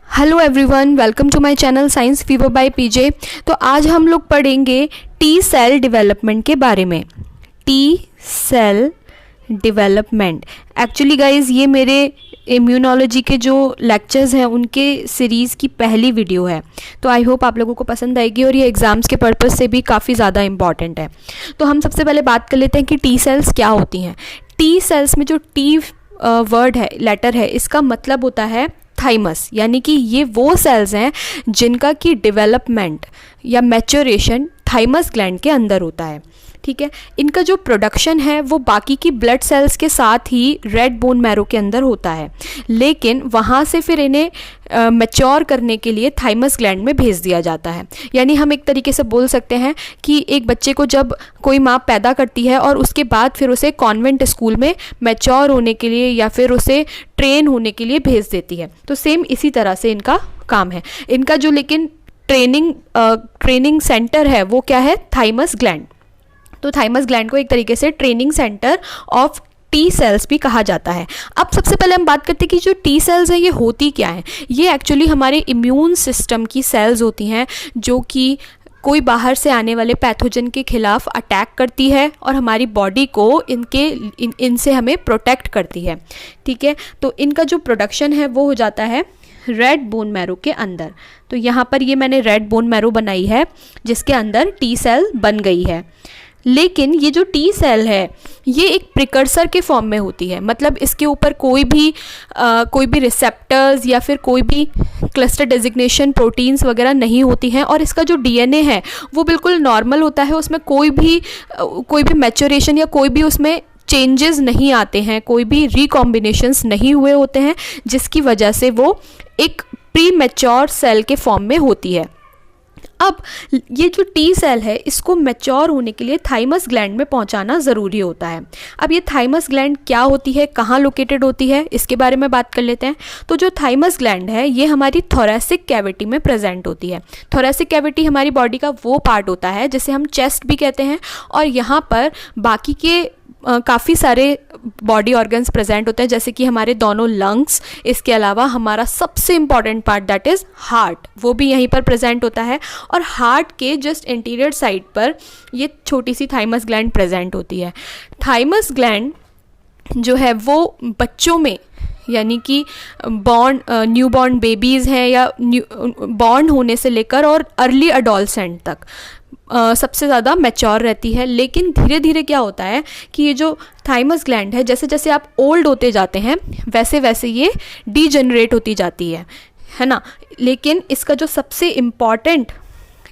Hello everyone, welcome to my channel science fever by PJ. तो आज हम लोग पढ़ेंगे टी सेल डेवलपमेंट के बारे में। T cell development actually guys ये मेरे इम्यूनोलॉजी के जो लेक्चर्स हैं उनके सीरीज़ की पहली वीडियो है, तो आई होप आप लोगों को पसंद आएगी और ये एग्ज़ाम्स के पर्पज़ से भी काफ़ी ज़्यादा इम्पॉर्टेंट है। तो हम सबसे पहले बात कर लेते हैं कि टी सेल्स क्या होती हैं। टी सेल्स में जो टी वर्ड है, लेटर है, इसका मतलब होता है थाइमस, यानी कि ये वो सेल्स हैं जिनका की डेवलपमेंट या मैच्योरेशन थाइमस ग्लैंड के अंदर होता है। ठीक है, इनका जो प्रोडक्शन है वो बाकी की ब्लड सेल्स के साथ ही रेड बोन मैरो के अंदर होता है, लेकिन वहाँ से फिर इन्हें मैच्योर करने के लिए थाइमस ग्लैंड में भेज दिया जाता है। यानी हम एक तरीके से बोल सकते हैं कि एक बच्चे को जब कोई माँ पैदा करती है और उसके बाद फिर उसे कॉन्वेंट स्कूल में मैच्योर होने के लिए या फिर उसे ट्रेन होने के लिए भेज देती है, तो सेम इसी तरह से इनका काम है। इनका जो लेकिन ट्रेनिंग सेंटर है वो क्या है? Thymus gland. तो थाइमस ग्लैंड को एक तरीके से training centre of T cells भी कहा जाता है। अब सबसे पहले हम बात करते हैं कि जो टी सेल्स हैं ये होती क्या हैं। ये एक्चुअली हमारे इम्यून सिस्टम की सेल्स होती हैं जो कि कोई बाहर से आने वाले पैथोजन के खिलाफ अटैक करती है और हमारी बॉडी को इनसे हमें प्रोटेक्ट करती है। ठीक है, तो इनका जो प्रोडक्शन है वो हो जाता है रेड बोन मैरो के अंदर। तो यहाँ पर ये मैंने रेड बोन मैरो बनाई है जिसके अंदर टी सेल बन गई है। लेकिन ये जो टी सेल है ये एक प्रिकर्सर के फॉर्म में होती है, मतलब इसके ऊपर कोई भी रिसेप्टर्स या फिर कोई भी क्लस्टर डेजिग्नेशन प्रोटीन्स वगैरह नहीं होती हैं, और इसका जो डीएनए है वो बिल्कुल नॉर्मल होता है। उसमें कोई भी मैच्योरेशन या कोई भी उसमें चेंजेस नहीं आते हैं, कोई भी रिकॉम्बिनेशंस नहीं हुए होते हैं, जिसकी वजह से वो एक प्री मैच्योर सेल के फॉर्म में होती है। अब ये जो टी सेल है इसको मैच्योर होने के लिए थाइमस ग्लैंड में पहुंचाना ज़रूरी होता है। अब ये थाइमस ग्लैंड क्या होती है, कहाँ लोकेटेड होती है, इसके बारे में बात कर लेते हैं। तो जो थाइमस ग्लैंड है ये हमारी थोरैसिक कैविटी में प्रेजेंट होती है। थोरैसिक कैविटी हमारी बॉडी का वो पार्ट होता है जिसे हम चेस्ट भी कहते हैं, और यहाँ पर बाकी के काफ़ी सारे बॉडी ऑर्गन्स प्रेजेंट होते हैं, जैसे कि हमारे दोनों लंग्स, इसके अलावा हमारा सबसे important part that is heart, वो भी यहीं पर प्रेजेंट होता है। और हार्ट के जस्ट इंटीरियर साइड पर ये छोटी सी थाइमस ग्लैंड प्रेजेंट होती है। थाइमस ग्लैंड जो है वो बच्चों में, यानी कि न्यू बॉर्न बेबीज़ हैं या बॉर्न होने से लेकर और अर्ली अडोलसेंट तक सबसे ज़्यादा मैच्योर रहती है। लेकिन धीरे धीरे क्या होता है कि ये जो थाइमस ग्लैंड है, जैसे जैसे आप ओल्ड होते जाते हैं वैसे वैसे ये डीजेनरेट होती जाती है ना। लेकिन इसका जो सबसे इम्पॉर्टेंट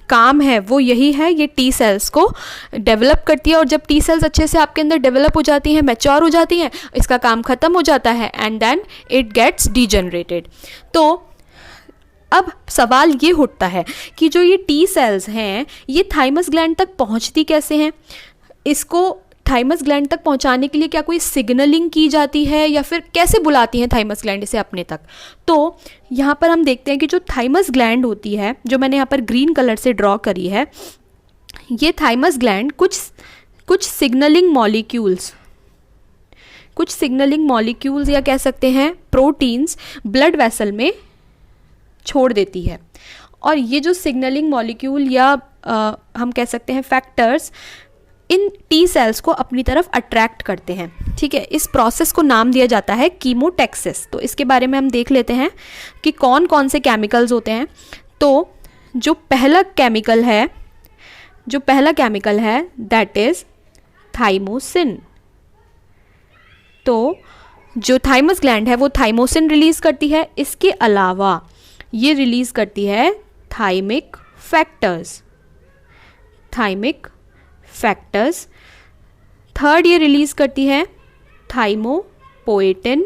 काम है वो यही है, ये टी सेल्स को डेवलप करती है। और जब टी सेल्स अच्छे से आपके अंदर डेवलप हो जाती हैं, मैच्योर हो जाती हैं, इसका काम ख़त्म हो जाता है and then it gets degenerated. तो अब सवाल ये उठता है कि जो ये टी सेल्स हैं ये थाइमस ग्लैंड तक पहुंचती कैसे हैं? इसको थाइमस ग्लैंड तक पहुंचाने के लिए क्या कोई सिग्नलिंग की जाती है या फिर कैसे बुलाती हैं थाइमस ग्लैंड इसे अपने तक? तो यहाँ पर हम देखते हैं कि जो थाइमस ग्लैंड होती है, जो मैंने यहाँ पर ग्रीन कलर से ड्रॉ करी है, ये थाइमस ग्लैंड कुछ सिग्नलिंग मॉलिक्यूल्स या कह सकते हैं प्रोटीन्स ब्लड वेसल में छोड़ देती है। और ये जो सिग्नलिंग मॉलिक्यूल या हम कह सकते हैं फैक्टर्स इन टी सेल्स को अपनी तरफ अट्रैक्ट करते हैं। ठीक है, इस प्रोसेस को नाम दिया जाता है कीमोटैक्सिस। तो इसके बारे में हम देख लेते हैं कि कौन कौन से केमिकल्स होते हैं। तो जो पहला केमिकल है दैट इज थाइमोसिन। तो जो थाइमस ग्लैंड है वो थाइमोसिन रिलीज करती है। इसके अलावा ये रिलीज करती है थाइमिक फैक्टर्स। थर्ड ये रिलीज करती है थाइमोपोएटिन।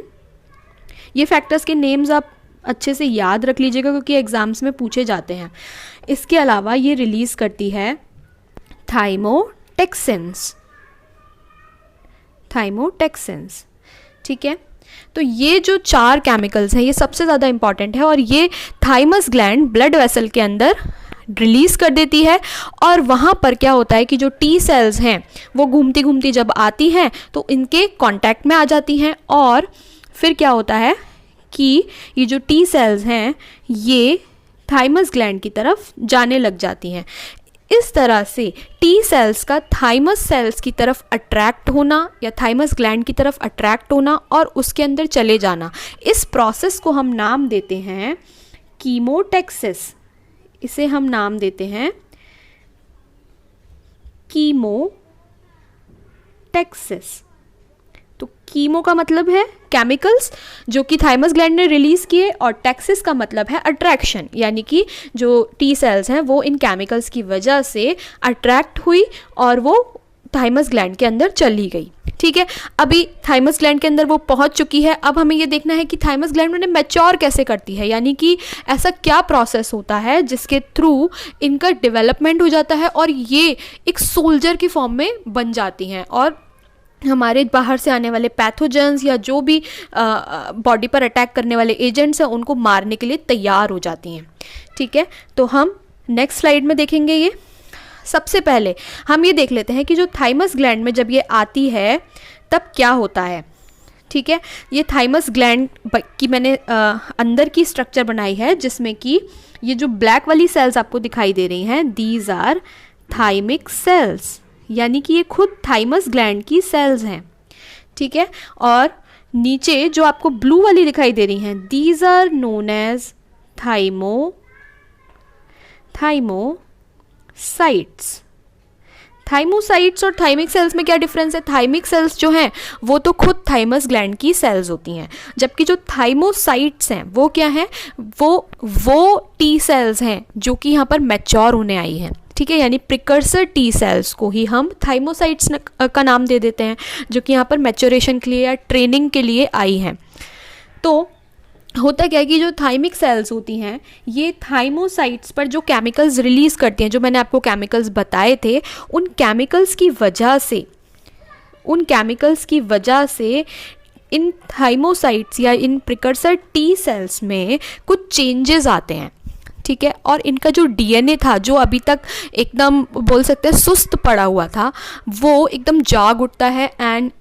ये फैक्टर्स के नेम्स आप अच्छे से याद रख लीजिएगा क्योंकि एग्जाम्स में पूछे जाते हैं। इसके अलावा ये रिलीज करती है थाइमोटेक्सिन्स। ठीक है, तो ये जो 4 केमिकल्स हैं ये सबसे ज़्यादा इंपॉर्टेंट है और ये थाइमस ग्लैंड ब्लड वेसल के अंदर रिलीज़ कर देती है। और वहाँ पर क्या होता है कि जो टी सेल्स हैं वो घूमती घूमती जब आती हैं तो इनके कांटेक्ट में आ जाती हैं और फिर क्या होता है कि ये जो टी सेल्स हैं ये थाइमस ग्लैंड की तरफ जाने लग जाती हैं। इस तरह से टी सेल्स का थाइमस सेल्स की तरफ अट्रैक्ट होना या थाइमस ग्लैंड की तरफ अट्रैक्ट होना और उसके अंदर चले जाना, इस प्रोसेस को हम नाम देते हैं कीमोटैक्सिस। इसे हम नाम देते हैं कीमोटैक्सिस। तो कीमो का मतलब है केमिकल्स जो कि थाइमस ग्लैंड ने रिलीज किए, और टैक्सिस का मतलब है अट्रैक्शन, यानी कि जो टी सेल्स हैं वो इन केमिकल्स की वजह से अट्रैक्ट हुई और वो थाइमस ग्लैंड के अंदर चली गई। ठीक है, अभी थाइमस ग्लैंड के अंदर वो पहुंच चुकी है। अब हमें ये देखना है कि थाइमस ग्लैंड उन्हें मैच्योर कैसे करती है, यानी कि ऐसा क्या प्रोसेस होता है जिसके थ्रू इनका डेवलपमेंट हो जाता है और ये एक सोल्जर की फॉर्म में बन जाती हैं और हमारे बाहर से आने वाले पैथोजेंस या जो भी बॉडी पर अटैक करने वाले एजेंट्स हैं उनको मारने के लिए तैयार हो जाती हैं। ठीक है, तो हम नेक्स्ट स्लाइड में देखेंगे। ये सबसे पहले हम ये देख लेते हैं कि जो थाइमस ग्लैंड में जब ये आती है तब क्या होता है। ठीक है, ये थाइमस ग्लैंड की मैंने अंदर की स्ट्रक्चर बनाई है जिसमें कि ये जो ब्लैक वाली सेल्स आपको दिखाई दे रही हैं, दीज आर थाइमिक सेल्स, यानी कि ये खुद थाइमस ग्लैंड की सेल्स हैं। ठीक है, और नीचे जो आपको ब्लू वाली दिखाई दे रही हैं, these are known as thymocytes. Thymocytes और थाइमिक सेल्स में क्या डिफरेंस है? थाइमिक सेल्स जो हैं वो तो खुद थाइमस ग्लैंड की सेल्स होती हैं, जबकि जो थाइमोसाइट्स हैं वो क्या हैं? वो टी सेल्स हैं जो कि यहाँ पर मैच्योर होने आई हैं। ठीक है, यानी प्रिकर्सर टी सेल्स को ही हम थाइमोसाइट्स का नाम दे देते हैं, जो कि यहाँ पर मैच्योरेशन के लिए या ट्रेनिंग के लिए आई हैं। तो होता क्या है कि जो थाइमिक सेल्स होती हैं ये थाइमोसाइट्स पर जो केमिकल्स रिलीज़ करती हैं, जो मैंने आपको केमिकल्स बताए थे, उन केमिकल्स की वजह से इन थाइमोसाइट्स या इन प्रिकर्सर टी सेल्स में कुछ चेंजेस आते हैं। ठीक है, और इनका जो डीएनए था जो अभी तक एकदम बोल सकते हैं सुस्त पड़ा हुआ था, वो एकदम जाग उठता है and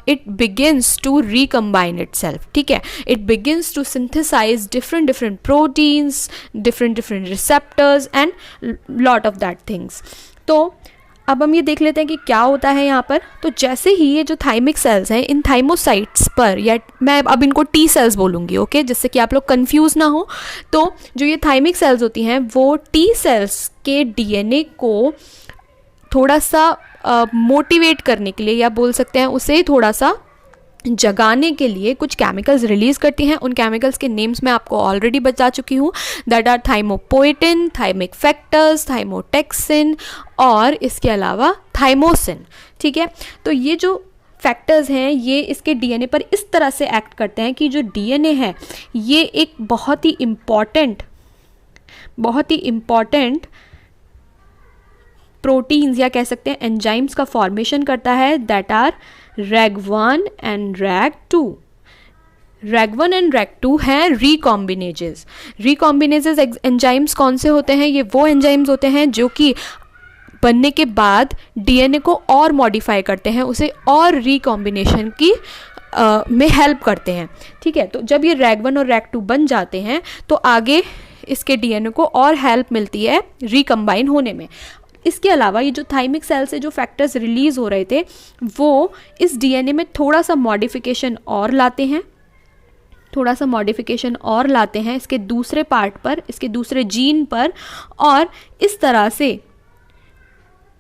it begins to recombine itself. ठीक है, it begins to synthesize different proteins, different receptors and lot of that things. तो अब हम ये देख लेते हैं कि क्या होता है यहाँ पर। तो जैसे ही ये जो थाइमिक सेल्स हैं इन थाइमोसाइट्स पर, या मैं अब इनको टी सेल्स बोलूँगी, ओके, जिससे कि आप लोग कंफ्यूज ना हो। तो जो ये थाइमिक सेल्स होती हैं वो टी सेल्स के डीएनए को थोड़ा सा मोटिवेट करने के लिए, या बोल सकते हैं उसे थोड़ा सा जगाने के लिए कुछ केमिकल्स रिलीज करती हैं। उन केमिकल्स के नेम्स मैं आपको ऑलरेडी बता चुकी हूँ, दैट आर थाइमोपोएटिन, थाइमिक फैक्टर्स, थाइमोटेक्सिन और इसके अलावा थाइमोसिन। ठीक है, तो ये जो फैक्टर्स हैं ये इसके डीएनए पर इस तरह से एक्ट करते हैं कि जो डीएनए है ये एक बहुत ही इम्पॉर्टेंट प्रोटीन्स या कह सकते हैं एंजाइम्स का फॉर्मेशन करता है, that are RAG1 and RAG2। RAG1 and RAG2 हैं रिकॉम्बिनेजेस। रिकॉम्बिनेजेस एंजाइम्स कौन से होते हैं? ये वो एंजाइम्स होते हैं जो कि बनने के बाद डीएनए को और मॉडिफाई करते हैं, उसे और रिकॉम्बिनेशन की में हेल्प करते हैं। ठीक है, तो जब ये RAG1 और RAG2 बन जाते हैं तो आगे इसके डीएनए को और हेल्प मिलती है रिकम्बाइन होने में। इसके अलावा ये जो थाइमिक सेल से जो फैक्टर्स रिलीज हो रहे थे वो इस डीएनए में थोड़ा सा मॉडिफिकेशन और लाते हैं इसके दूसरे पार्ट पर, इसके दूसरे जीन पर, और इस तरह से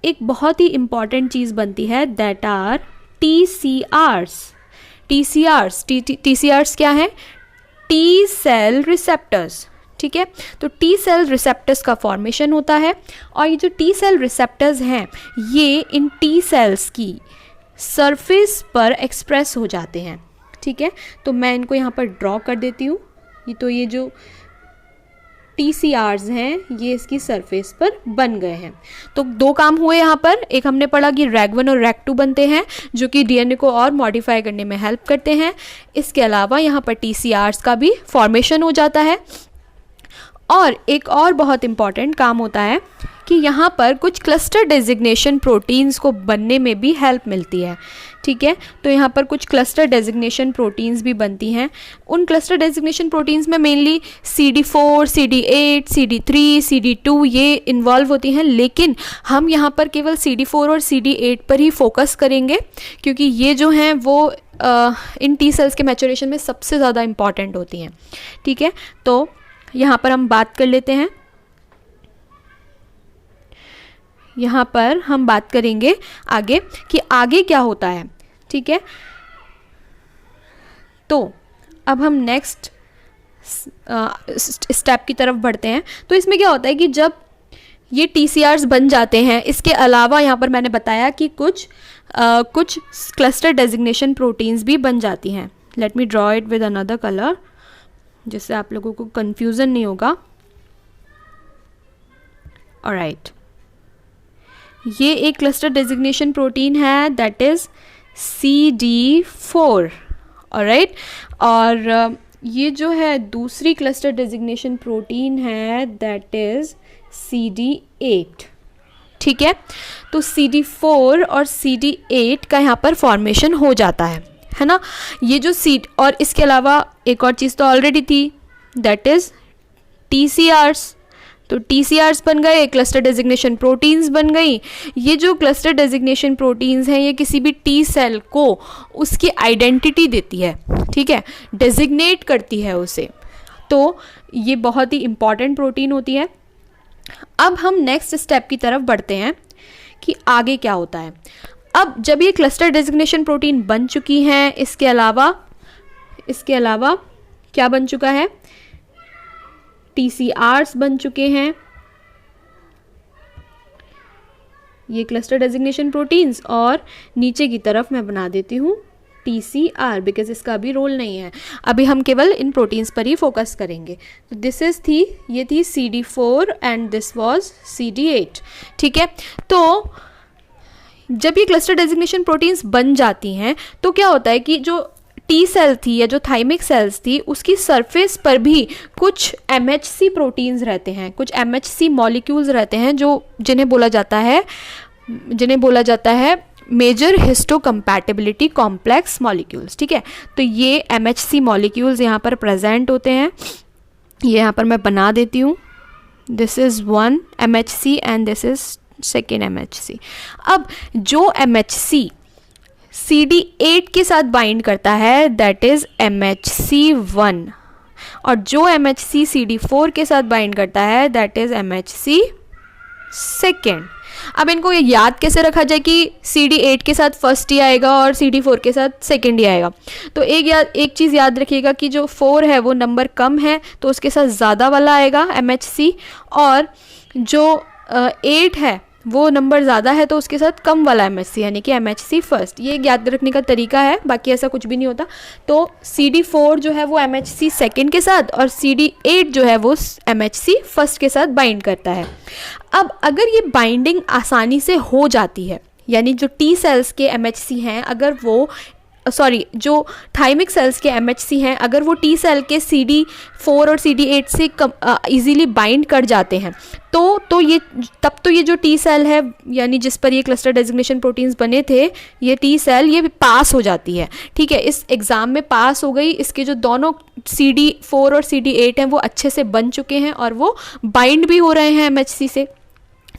एक बहुत ही इम्पॉर्टेंट चीज़ बनती है, दैट आर TCRs। TCRs क्या है? T cell receptors. ठीक है, तो टी सेल रिसेप्टर्स का फॉर्मेशन होता है और ये जो टी सेल रिसेप्टर्स हैं ये इन टी सेल्स की सरफेस पर एक्सप्रेस हो जाते हैं। ठीक है, तो मैं इनको यहाँ पर ड्रॉ कर देती हूँ। ये जो TCRs हैं ये इसकी सरफेस पर बन गए हैं। तो दो काम हुए यहाँ पर। एक हमने पढ़ा कि RAG1 और RAG2 बनते हैं जो कि डीएनए को और मॉडिफाई करने में हेल्प करते हैं। इसके अलावा यहाँ पर TCRs का भी फॉर्मेशन हो जाता है। और एक और बहुत इम्पॉर्टेंट काम होता है कि यहाँ पर कुछ क्लस्टर डेजिग्नेशन प्रोटीन्स को बनने में भी हेल्प मिलती है, ठीक है। तो यहाँ पर कुछ क्लस्टर डेजिग्नेशन प्रोटीन्स भी बनती हैं। उन क्लस्टर डेजिग्नेशन प्रोटीन्स में mainly CD4, CD8, CD3, CD2 ये इन्वॉल्व होती हैं, लेकिन हम यहाँ पर केवल CD4 और CD8 पर ही फोकस करेंगे, क्योंकि ये जो हैं वो इन टी सेल्स के मैचुरेशन में सबसे ज़्यादा इम्पॉर्टेंट होती हैं, ठीक है। तो यहाँ पर हम बात कर लेते हैं, यहाँ पर हम बात करेंगे आगे कि आगे क्या होता है, ठीक है। तो अब हम नेक्स्ट स्टेप की तरफ बढ़ते हैं। तो इसमें क्या होता है कि जब ये TCRs बन जाते हैं, इसके अलावा यहाँ पर मैंने बताया कि कुछ क्लस्टर डेजिग्नेशन प्रोटीन्स भी बन जाती हैं। Let me draw it with another colour, जिससे आप लोगों को कंफ्यूजन नहीं होगा। ऑलराइट, ये एक क्लस्टर डेजिग्नेशन प्रोटीन है, दैट इज CD4, ऑलराइट। और ये जो है दूसरी क्लस्टर डेजिग्नेशन प्रोटीन है, दैट इज CD8, ठीक है। तो CD4 और CD8 का यहाँ पर फॉर्मेशन हो जाता है ना। ये जो और इसके अलावा एक और चीज़ तो ऑलरेडी थी, दैट इज TCRs। तो TCRs बन गए, क्लस्टर डेजिग्नेशन प्रोटीन्स बन गई। ये जो क्लस्टर डेजिग्नेशन प्रोटीन्स हैं, ये किसी भी टी सेल को उसकी आइडेंटिटी देती है, ठीक है, डेजिग्नेट करती है उसे। तो ये बहुत ही इम्पॉर्टेंट प्रोटीन होती है। अब हम नेक्स्ट स्टेप की तरफ बढ़ते हैं कि आगे क्या होता है। अब जब ये क्लस्टर डेजिग्नेशन प्रोटीन बन चुकी हैं, इसके अलावा क्या बन चुका है, TCRs बन चुके हैं, ये क्लस्टर डेजिग्नेशन प्रोटीन्स, और नीचे की तरफ मैं बना देती हूँ TCR, बिकॉज इसका अभी रोल नहीं है। अभी हम केवल इन प्रोटीन्स पर ही फोकस करेंगे। तो ये थी CD4 and this was CD8, ठीक है। तो जब ये क्लस्टर डेजिग्नेशन प्रोटीन्स बन जाती हैं, तो क्या होता है कि जो टी सेल थी या जो थाइमिक सेल्स थी, उसकी सरफेस पर भी कुछ MHC प्रोटीन्स रहते हैं, कुछ MHC मॉलिक्यूल्स रहते हैं, जिन्हें बोला जाता है मेजर हिस्टोकम्पैटिबिलिटी कॉम्प्लेक्स मॉलिक्यूल्स, ठीक है। तो ये MHC मॉलिक्यूल्स यहाँ पर प्रेजेंट होते हैं। ये यहाँ पर मैं बना देती हूँ, this is 1 MHC and this is second MHC। अब जो MHC CD8 के साथ बाइंड करता है, दैट इज MHC1, और जो MHC CD4 के साथ बाइंड करता है, दैट इज MHC2। अब इनको ये याद कैसे रखा जाए कि CD8 के साथ फर्स्ट ही आएगा और CD4 के साथ सेकेंड ही आएगा। तो एक चीज़ याद रखिएगा कि जो 4 है वो नंबर कम है, तो उसके साथ ज़्यादा वाला आएगा MHC, और जो 8 है वो नंबर ज़्यादा है तो उसके साथ कम वाला MHC, यानी कि MHC फर्स्ट। ये याद रखने का तरीका है, बाकी ऐसा कुछ भी नहीं होता। तो CD4 जो है वो MHC सेकेंड के साथ, और CD8 जो है वो MHC फर्स्ट के साथ बाइंड करता है। अब अगर ये बाइंडिंग आसानी से हो जाती है, यानी जो टी सेल्स के MHC हैं, अगर वो जो थाइमिक सेल्स के MHC हैं, अगर वो टी सेल के CD4 और CD8 से इजीली बाइंड कर जाते हैं, तो ये जो टी सेल है, यानी जिस पर ये क्लस्टर डेजिग्नेशन प्रोटीन्स बने थे, ये टी सेल ये पास हो जाती है, ठीक है। इस एग्ज़ाम में पास हो गई, इसके जो दोनों CD4 और CD8 हैं वो अच्छे से बन चुके हैं और वो बाइंड भी हो रहे हैं MHC से,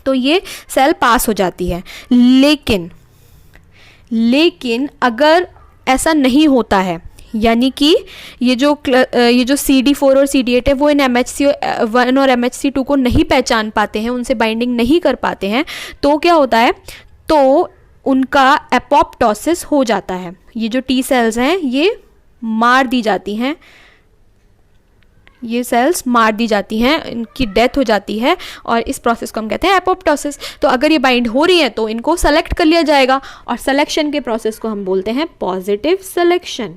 तो ये सेल पास हो जाती है। लेकिन अगर ऐसा नहीं होता है, यानी कि ये जो CD4 और CD8 है वो इन MHC1 और MHC2 को नहीं पहचान पाते हैं, उनसे बाइंडिंग नहीं कर पाते हैं, तो क्या होता है, तो उनका एपोप्टोसिस हो जाता है। ये जो टी सेल्स हैं ये मार दी जाती हैं, ये सेल्स मार दी जाती हैं, इनकी डेथ हो जाती है, और इस प्रोसेस को हम कहते हैं एपोप्टोसिस। तो अगर ये बाइंड हो रही है तो इनको सेलेक्ट कर लिया जाएगा, और सिलेक्शन के प्रोसेस को हम बोलते हैं पॉजिटिव सिलेक्शन।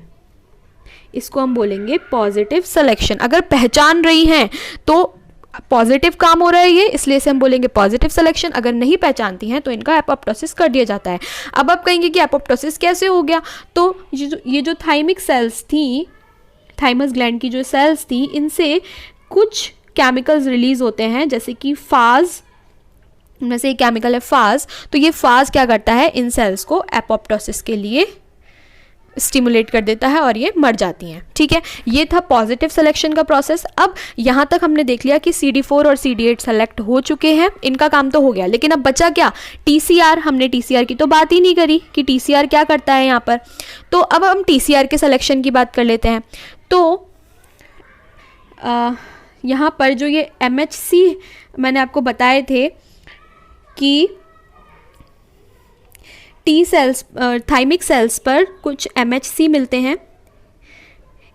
इसको हम बोलेंगे पॉजिटिव सिलेक्शन। अगर पहचान रही हैं तो पॉजिटिव काम हो रहा है ये, इसलिए से हम बोलेंगे पॉजिटिव सिलेक्शन। अगर नहीं पहचानती हैं तो इनका एपोप्टोसिस कर दिया जाता है। अब आप कहेंगे कि एपोप्टोसिस कैसे हो गया, तो ये जो थाइमिक सेल्स थी, थाइमस ग्लैंड की जो सेल्स थी, इनसे कुछ केमिकल्स रिलीज होते हैं, जैसे कि फाज उनमें से एक केमिकल है फाज। तो ये फाज क्या करता है, इन सेल्स को एपोप्टोसिस के लिए स्टिमुलेट कर देता है और ये मर जाती हैं। ठीक है, ये था पॉजिटिव सिलेक्शन का प्रोसेस। अब यहाँ तक हमने देख लिया कि CD4 और CD8 सेलेक्ट हो चुके हैं, इनका काम तो हो गया, लेकिन अब बचा क्या, TCR। हमने TCR की तो बात ही नहीं करी कि TCR क्या करता है यहाँ पर। तो अब हम TCR के सिलेक्शन की बात कर लेते हैं। तो यहाँ पर जो ये MHC मैंने आपको बताए थे कि टी सेल्स, थाइमिक सेल्स पर कुछ MHC मिलते हैं।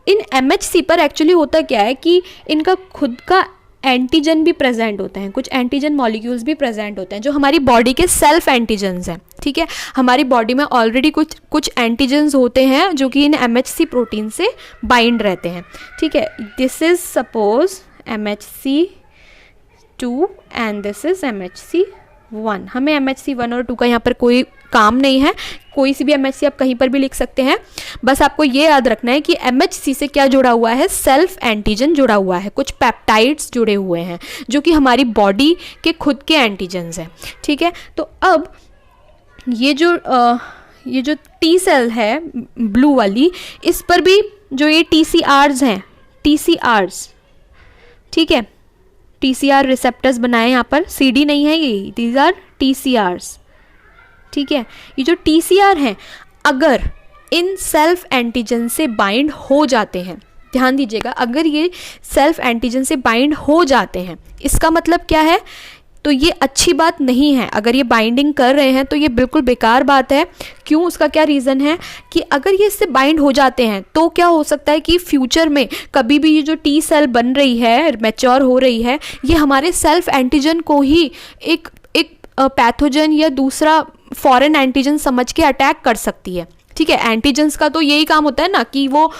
इन MHC पर एक्चुअली होता क्या है कि इनका खुद का एंटीजन भी प्रेजेंट होते हैं, कुछ एंटीजन मॉलिक्यूल्स भी प्रेजेंट होते हैं जो हमारी बॉडी के सेल्फ एंटीजन्स हैं। ठीक है, हमारी बॉडी में ऑलरेडी कुछ एंटीजन्स होते हैं जो कि इन MHC प्रोटीन से बाइंड रहते हैं। ठीक है, this is suppose MHC2 and this is MHC1। हमें MHC1 और 2 का यहाँ पर कोई काम नहीं है, कोई सी भी MHC आप कहीं पर भी लिख सकते हैं। बस आपको ये याद रखना है कि MHC से क्या जुड़ा हुआ है, सेल्फ एंटीजन जुड़ा हुआ है, कुछ पेप्टाइड्स जुड़े हुए हैं जो कि हमारी बॉडी के खुद के एंटीजन्स हैं। ठीक है, तो अब ये जो टी सेल है ब्लू वाली, इस पर भी जो ये TCRs हैं, TCRs, ठीक है, TCR रिसेप्टर्स बनाए यहाँ पर, CD नहीं है ये, दीज आर TCRs। ठीक है, ये जो TCR हैं अगर इन सेल्फ एंटीजन से बाइंड हो जाते हैं, ध्यान दीजिएगा, अगर ये सेल्फ एंटीजन से बाइंड हो जाते हैं, इसका मतलब क्या है, तो ये अच्छी बात नहीं है। अगर ये बाइंडिंग कर रहे हैं तो ये बिल्कुल बेकार बात है। क्यों, उसका क्या रीज़न है कि अगर ये इससे बाइंड हो जाते हैं तो क्या हो सकता है कि फ्यूचर में कभी भी ये जो टी सेल बन रही है, मैच्योर हो रही है, ये हमारे सेल्फ एंटीजन को ही एक पैथोजन या दूसरा फॉरेन एंटीजन समझ के अटैक कर सकती है। ठीक है, एंटीजन्स का तो यही काम होता है ना कि वो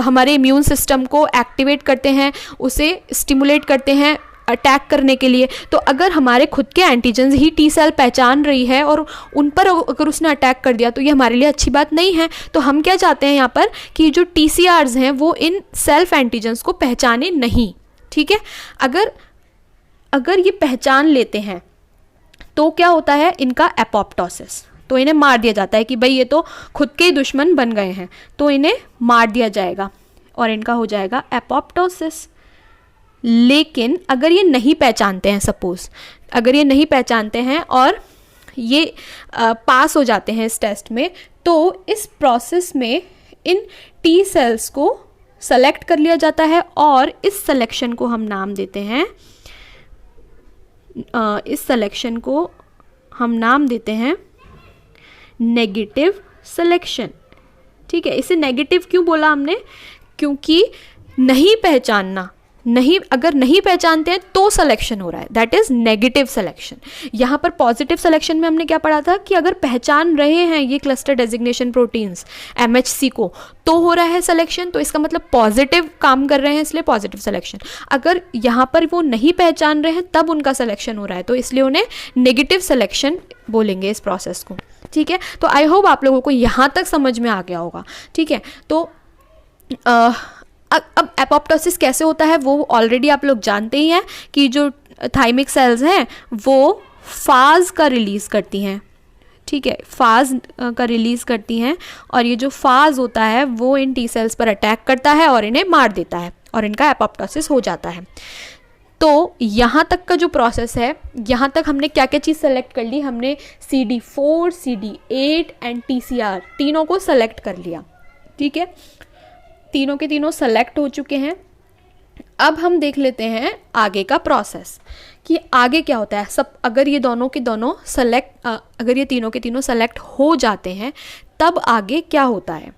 हमारे इम्यून सिस्टम को एक्टिवेट करते हैं, उसे स्टिमुलेट करते हैं अटैक करने के लिए। तो अगर हमारे खुद के एंटीजन्स ही टी सेल पहचान रही है और उन पर अगर उसने अटैक कर दिया तो ये हमारे लिए अच्छी बात नहीं है। तो हम क्या चाहते हैं यहाँ पर कि जो TCRs हैं वो इन सेल्फ एंटीजन्स को पहचाने नहीं। ठीक है, अगर ये पहचान लेते हैं तो क्या होता है, इनका एपोप्टोसिस, तो इन्हें मार दिया जाता है कि भाई ये तो खुद के ही दुश्मन बन गए हैं, तो इन्हें मार दिया जाएगा और इनका हो जाएगा एपोप्टोसिस। लेकिन अगर ये नहीं पहचानते हैं, सपोज अगर ये नहीं पहचानते हैं और ये पास हो जाते हैं इस टेस्ट में, तो इस प्रोसेस में इन टी सेल्स को सेलेक्ट कर लिया जाता है और इस सिलेक्शन को हम नाम देते हैं, नेगेटिव सिलेक्शन। ठीक है, इसे नेगेटिव क्यों बोला हमने, क्योंकि नहीं पहचानना, अगर नहीं पहचानते हैं तो सिलेक्शन हो रहा है, दैट इज नेगेटिव सिलेक्शन। यहाँ पर पॉजिटिव सिलेक्शन में हमने क्या पढ़ा था कि अगर पहचान रहे हैं ये क्लस्टर डेजिग्नेशन प्रोटीन्स MHC को तो हो रहा है सिलेक्शन, तो इसका मतलब पॉजिटिव काम कर रहे हैं, इसलिए पॉजिटिव सिलेक्शन। अगर यहाँ पर वो नहीं पहचान रहे हैं तब उनका सिलेक्शन हो रहा है, तो इसलिए उन्हें नेगेटिव सिलेक्शन बोलेंगे इस प्रोसेस को। ठीक है, तो आई होप आप लोगों को यहाँ तक समझ में आ गया होगा। ठीक है, तो अब एपोप्टोसिस कैसे होता है वो ऑलरेडी आप लोग जानते ही हैं कि जो थाइमिक सेल्स हैं वो फाज का रिलीज़ करती हैं। ठीक है, फाज का रिलीज़ करती हैं और ये जो फाज होता है वो इन टी सेल्स पर अटैक करता है और इन्हें मार देता है और इनका एपोप्टोसिस हो जाता है। तो यहाँ तक का जो प्रोसेस है, यहाँ तक हमने क्या क्या चीज़ सेलेक्ट कर ली, हमने CD4, CD8 एंड TCR तीनों को सेलेक्ट कर लिया। ठीक है, तीनों के तीनों सेलेक्ट हो चुके हैं। अब हम देख लेते हैं आगे का प्रोसेस कि आगे क्या होता है। सब अगर ये दोनों के दोनों सेलेक्ट, अगर ये तीनों के तीनों सेलेक्ट हो जाते हैं तब आगे क्या होता है।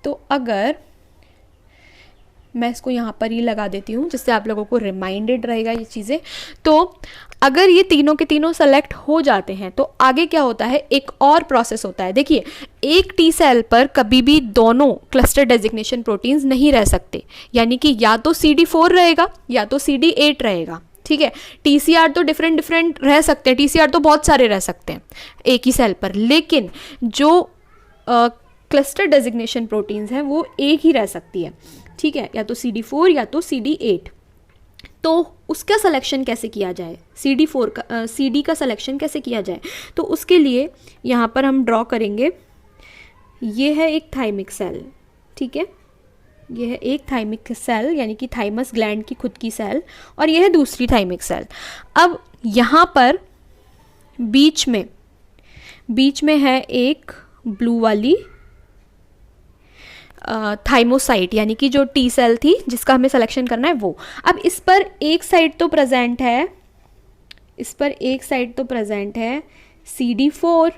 तो अगर मैं इसको यहाँ पर ही लगा देती हूँ जिससे आप लोगों को रिमाइंडेड रहेगा ये चीज़ें। तो अगर ये तीनों के तीनों सेलेक्ट हो जाते हैं तो आगे क्या होता है, एक और प्रोसेस होता है। देखिए, एक टी सेल पर कभी भी दोनों क्लस्टर डेजिग्नेशन प्रोटीन्स नहीं रह सकते, यानी कि या तो CD4 रहेगा या तो CD8 रहेगा। ठीक है, TCR तो डिफरेंट रह सकते हैं, TCR तो बहुत सारे रह सकते हैं एक ही सेल पर, लेकिन जो क्लस्टर डेजिग्नेशन प्रोटीन्स हैं वो एक ही रह सकती है, ठीक है, या तो CD4 या तो CD8। तो उसका सिलेक्शन कैसे किया जाए, CD का सिलेक्शन कैसे किया जाए, तो उसके लिए यहाँ पर हम ड्रॉ करेंगे, ये है एक थाइमिक सेल, ठीक है, ये है एक थाइमिक सेल यानी कि थाइमस ग्लैंड की खुद की सेल, और ये है दूसरी थाइमिक सेल। अब यहाँ पर बीच में है एक ब्लू वाली थाइमोसाइट यानी कि जो टी सेल थी जिसका हमें सिलेक्शन करना है वो। अब इस पर एक साइड तो प्रेजेंट है, CD4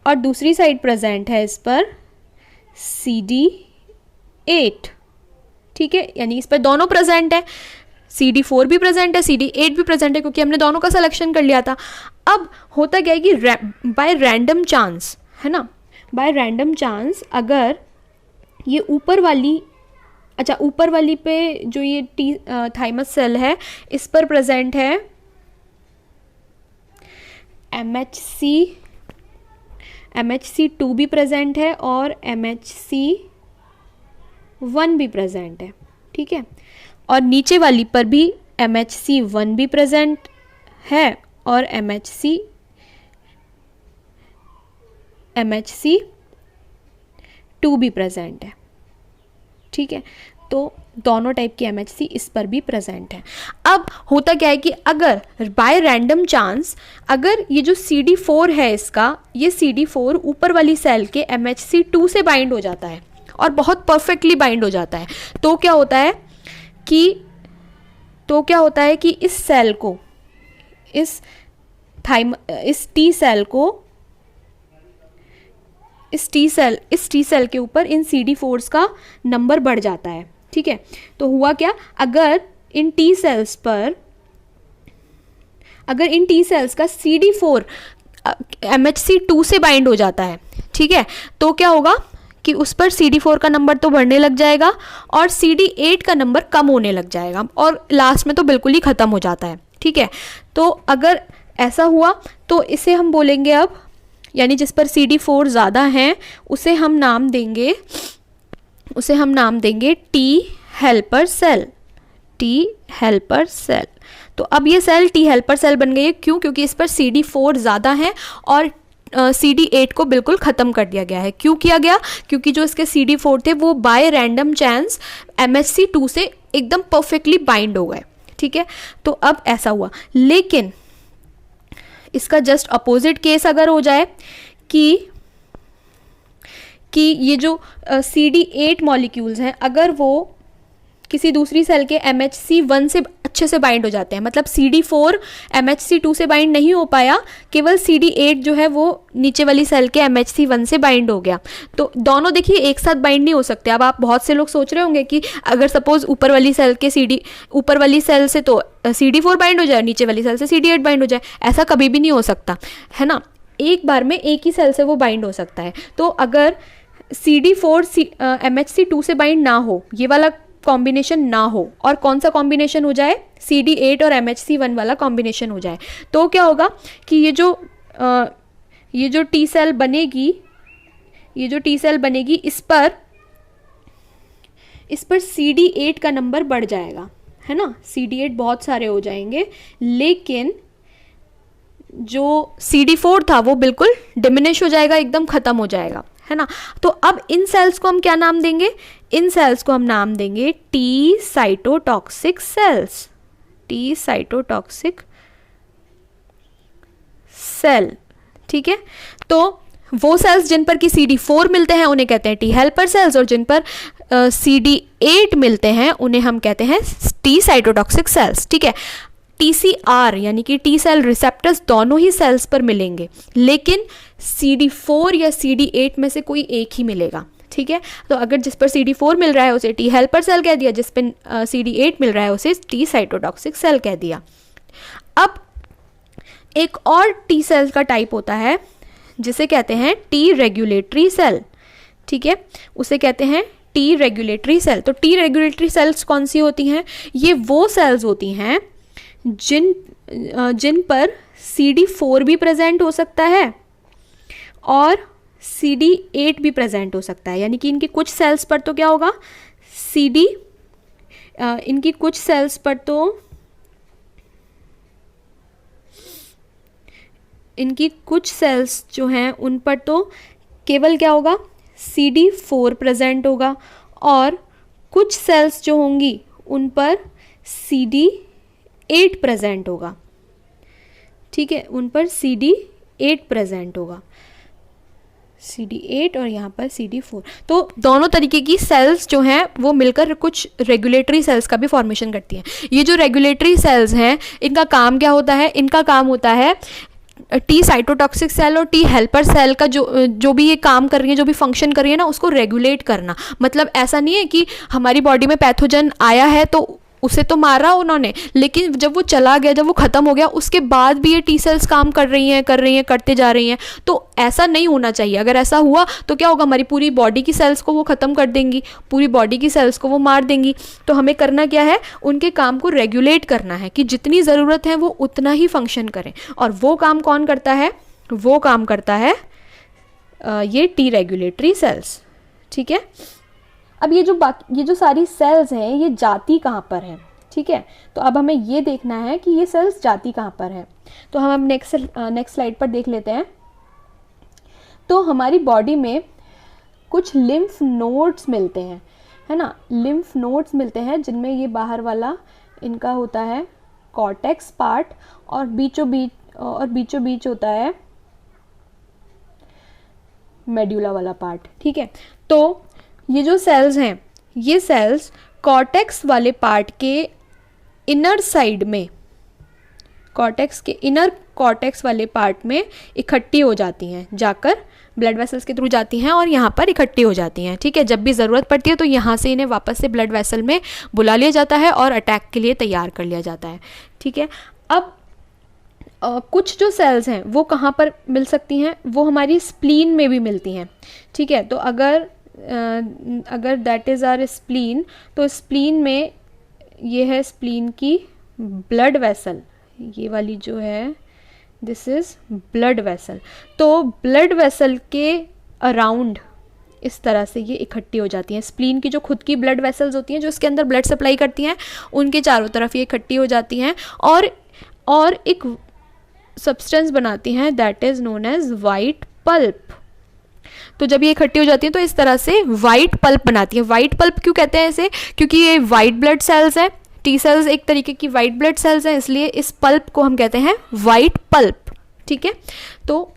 और दूसरी साइड प्रेजेंट है इस पर CD8, ठीक है, यानी इस पर दोनों प्रेजेंट है, CD4 भी प्रेजेंट है, CD8 भी प्रेजेंट है, क्योंकि हमने दोनों का सिलेक्शन कर लिया था। अब होता क्या है कि बाय रैंडम चांस, है ना, बाय रैंडम चांस अगर ये ऊपर वाली पे जो ये थाइमस सेल है इस पर प्रेजेंट है MHC2 भी प्रेजेंट है और MHC1 भी प्रेजेंट है, ठीक है, और नीचे वाली पर भी MHC1 भी प्रेजेंट है और MHC2 भी प्रेजेंट है, ठीक है, तो दोनों टाइप की MHC इस पर भी प्रेजेंट है। अब होता क्या है कि अगर बाय रैंडम चांस अगर ये जो CD4 है इसका, ये CD4 ऊपर वाली सेल के MHC2 से बाइंड हो जाता है और बहुत परफेक्टली बाइंड हो जाता है, तो क्या होता है कि इस सेल को, इस टी सेल के ऊपर इन CD4s का नंबर बढ़ जाता है, ठीक है। तो हुआ क्या, अगर इन टी सेल्स का CD4 MHC2 से बाइंड हो जाता है, ठीक है, तो क्या होगा कि उस पर CD4 का नंबर तो बढ़ने लग जाएगा और CD8 का नंबर कम होने लग जाएगा और लास्ट में तो बिल्कुल ही ख़त्म हो जाता है, ठीक है। तो अगर ऐसा हुआ तो इसे हम बोलेंगे अब, यानी जिस पर CD4 ज़्यादा हैं उसे हम नाम देंगे टी हेल्पर सेल। तो अब ये सेल टी हेल्पर सेल बन गई है, क्यों? क्योंकि इस पर CD4 ज़्यादा है और CD8 को बिल्कुल ख़त्म कर दिया गया है। क्यों किया गया? क्योंकि जो इसके CD4 थे वो बाय रैंडम चांस MHC2 से एकदम परफेक्टली बाइंड हो गए, ठीक है। तो अब ऐसा हुआ, लेकिन इसका जस्ट अपोजिट केस अगर हो जाए कि ये जो CD8 मॉलिक्यूल्स हैं अगर वो किसी दूसरी सेल के MHC1 से अच्छे से बाइंड हो जाते हैं, मतलब CD4 MHC2 से बाइंड नहीं हो पाया, केवल CD8 जो है वो नीचे वाली सेल के MHC1 से बाइंड हो गया, तो दोनों देखिए एक साथ बाइंड नहीं हो सकते। अब आप बहुत से लोग सोच रहे होंगे कि अगर सपोज ऊपर वाली सेल से तो CD4 बाइंड हो जाए, नीचे वाली सेल से CD8 बाइंड हो जाए, ऐसा कभी भी नहीं हो सकता, है ना। एक बार में एक ही सेल से वो बाइंड हो सकता है। तो अगर CD4 MHC2 से बाइंड ना हो, ये वाला कॉम्बिनेशन ना हो, और कौन सा कॉम्बिनेशन हो जाए, CD8 और MHC1 वाला कॉम्बिनेशन हो जाए, तो क्या होगा कि ये जो टी सेल बनेगी, इस पर CD8 का नंबर बढ़ जाएगा, है ना, CD8 बहुत सारे हो जाएंगे, लेकिन जो CD4 था वो बिल्कुल डिमिनिश हो जाएगा, एकदम ख़त्म हो जाएगा, है ना। तो अब इन सेल्स को हम क्या नाम देंगे? इन सेल्स को हम नाम देंगे टी साइटोटॉक्सिक सेल, ठीक है। तो वो सेल्स जिन पर कि CD4 मिलते हैं उन्हें कहते हैं टी हेल्पर सेल्स, और जिन पर CD8 मिलते हैं उन्हें हम कहते हैं टी साइटोटॉक्सिक सेल्स, ठीक है। TCR यानी कि टी सेल रिसेप्टर्स दोनों ही सेल्स पर मिलेंगे, लेकिन CD4 या CD8 में से कोई एक ही मिलेगा, ठीक है। तो अगर जिस पर CD4 मिल रहा है उसे टी हेल्पर सेल कह दिया, जिस पर CD8 मिल रहा है उसे टी साइटोटॉक्सिक सेल कह दिया। अब एक और टी सेल का टाइप होता है जिसे कहते हैं टी रेगुलेटरी सेल, ठीक है, उसे कहते हैं टी रेगुलेटरी सेल। तो टी रेगुलेटरी सेल्स कौन सी होती हैं? ये वो सेल्स होती हैं जिन पर CD4 भी प्रेजेंट हो सकता है और CD8 भी प्रेजेंट हो सकता है। यानी कि इनकी कुछ सेल्स पर तो क्या होगा, इनकी कुछ सेल्स पर तो इनकी कुछ सेल्स जो हैं उन पर तो केवल क्या होगा, CD4 प्रेजेंट होगा, और कुछ सेल्स जो होंगी उन पर CD8 प्रेजेंट होगा। ठीक है, उन पर CD8 प्रेजेंट होगा, CD8 और यहाँ पर CD4। तो दोनों तरीके की सेल्स जो हैं वो मिलकर कुछ रेगुलेटरी सेल्स का भी फॉर्मेशन करती हैं। ये जो रेगुलेटरी सेल्स हैं इनका काम क्या होता है, इनका काम होता है टी साइटोटॉक्सिक सेल और टी हेल्पर सेल का जो भी ये काम कर रही है, जो भी फंक्शन कर रही है ना, उसको रेगुलेट करना। मतलब ऐसा नहीं है कि हमारी बॉडी में पैथोजन आया है तो उसे तो मारा उन्होंने, लेकिन जब वो चला गया, जब वो ख़त्म हो गया, उसके बाद भी ये टी सेल्स काम कर रही हैं करते जा रही हैं। तो ऐसा नहीं होना चाहिए। अगर ऐसा हुआ तो क्या होगा, हमारी पूरी बॉडी की सेल्स को वो ख़त्म कर देंगी, पूरी बॉडी की सेल्स को वो मार देंगी। तो हमें करना क्या है, उनके काम को रेगुलेट करना है कि जितनी ज़रूरत है वो उतना ही फंक्शन करें। और वो काम कौन करता है, वो काम करता है ये टी रेगुलेटरी सेल्स। ठीक है, अब ये जो सारी सेल्स हैं ये जाती कहाँ पर हैं। ठीक है, तो अब हमें ये देखना है कि ये सेल्स जाती कहाँ पर हैं। तो हम अब नेक्स्ट स्लाइड पर देख लेते हैं। तो हमारी बॉडी में कुछ लिम्फ नोड्स मिलते हैं, है ना, लिम्फ नोड्स मिलते हैं जिनमें ये बाहर वाला इनका होता है कॉर्टेक्स पार्ट, और बीचों बीच होता है मेड्यूला वाला पार्ट। ठीक है, तो ये जो सेल्स हैं, ये सेल्स कॉर्टेक्स वाले पार्ट के इनर साइड में, इनर कॉर्टेक्स वाले पार्ट में इकट्ठी हो जाती हैं, जाकर ब्लड वेसल्स के थ्रू जाती हैं और यहाँ पर इकट्ठी हो जाती हैं। ठीक है, जब भी ज़रूरत पड़ती है तो यहाँ से इन्हें वापस से ब्लड वेसल में बुला लिया जाता है और अटैक के लिए तैयार कर लिया जाता है। ठीक है, अब कुछ जो सेल्स हैं वो कहाँ पर मिल सकती हैं, वो हमारी स्प्लीन में भी मिलती हैं। ठीक है, तो अगर दैट इज़ आवर स्प्लीन, तो स्प्लीन में ये है स्प्लीन की ब्लड वेसल, ये वाली जो है दिस इज़ ब्लड वेसल। तो ब्लड वेसल के अराउंड इस तरह से ये इकट्ठी हो जाती हैं। स्प्लीन की जो खुद की ब्लड वेसल्स होती हैं जो इसके अंदर ब्लड सप्लाई करती हैं, उनके चारों तरफ ये इकट्ठी हो जाती हैं और एक सब्सटेंस बनाती हैं that is known as white pulp. तो जब ये इकट्ठी हो जाती हैं तो इस तरह से वाइट पल्प बनाती हैं। वाइट पल्प क्यों कहते हैं इसे, क्योंकि ये वाइट ब्लड सेल्स हैं, टी सेल्स एक तरीके की वाइट ब्लड सेल्स हैं, इसलिए इस पल्प को हम कहते हैं वाइट पल्प। ठीक है, तो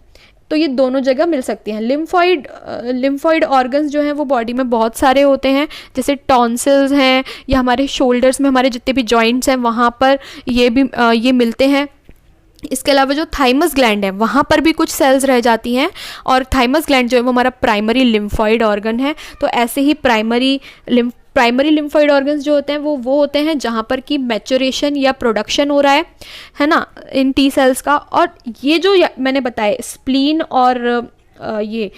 ये दोनों जगह मिल सकती हैं। लिम्फॉइड ऑर्गन्स जो हैं वो बॉडी में बहुत सारे होते हैं, जैसे टॉन्सिल्स हैं, या हमारे शोल्डर्स में हमारे जितने भी जॉइंट्स हैं वहाँ पर ये मिलते हैं। इसके अलावा जो थाइमस ग्लैंड है वहाँ पर भी कुछ सेल्स रह जाती हैं, और थाइमस ग्लैंड जो है वो हमारा प्राइमरी लिम्फॉइड ऑर्गन है। तो ऐसे ही प्राइमरी लिम्फॉइड ऑर्गन्स जो होते हैं वो होते हैं जहाँ पर कि मैच्योरेशन या प्रोडक्शन हो रहा है ना, इन टी सेल्स का। और ये जो मैंने बताया स्प्लीन और ये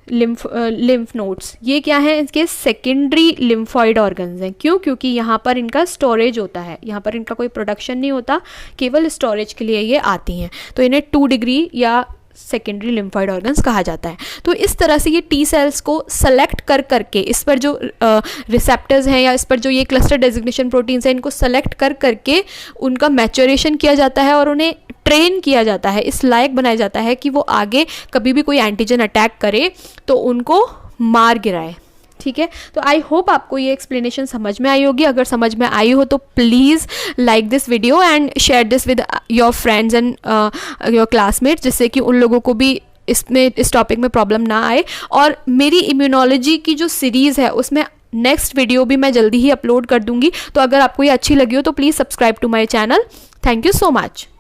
लिम्फ नोड्स, ये क्या है, इसके सेकेंडरी लिम्फॉइड ऑर्गन्स हैं। क्यों, क्योंकि यहाँ पर इनका स्टोरेज होता है, यहाँ पर इनका कोई प्रोडक्शन नहीं होता, केवल स्टोरेज के लिए ये आती हैं। तो इन्हें 2 डिग्री या सेकेंडरी लिम्फॉइड ऑर्गन्स कहा जाता है। तो इस तरह से ये टी सेल्स को सेलेक्ट करके इस पर जो रिसेप्टर्स हैं या इस पर जो ये क्लस्टर डेजिग्नेशन प्रोटीन्स हैं, इनको सेलेक्ट करके उनका मैच्योरेशन किया जाता है और उन्हें ट्रेन किया जाता है, इस लायक बनाया जाता है कि वो आगे कभी भी कोई एंटीजन अटैक करे तो उनको मार गिराए। ठीक है, तो आई होप आपको ये एक्सप्लेनेशन समझ में आई होगी। अगर समझ में आई हो तो please like this video and share this with your friends and your classmates, जिससे कि उन लोगों को भी इस टॉपिक में प्रॉब्लम ना आए। और मेरी इम्यूनोलॉजी की जो सीरीज़ है उसमें नेक्स्ट वीडियो भी मैं जल्दी ही अपलोड कर दूंगी। तो अगर आपको ये अच्छी लगी हो तो please subscribe to my channel. Thank you so much.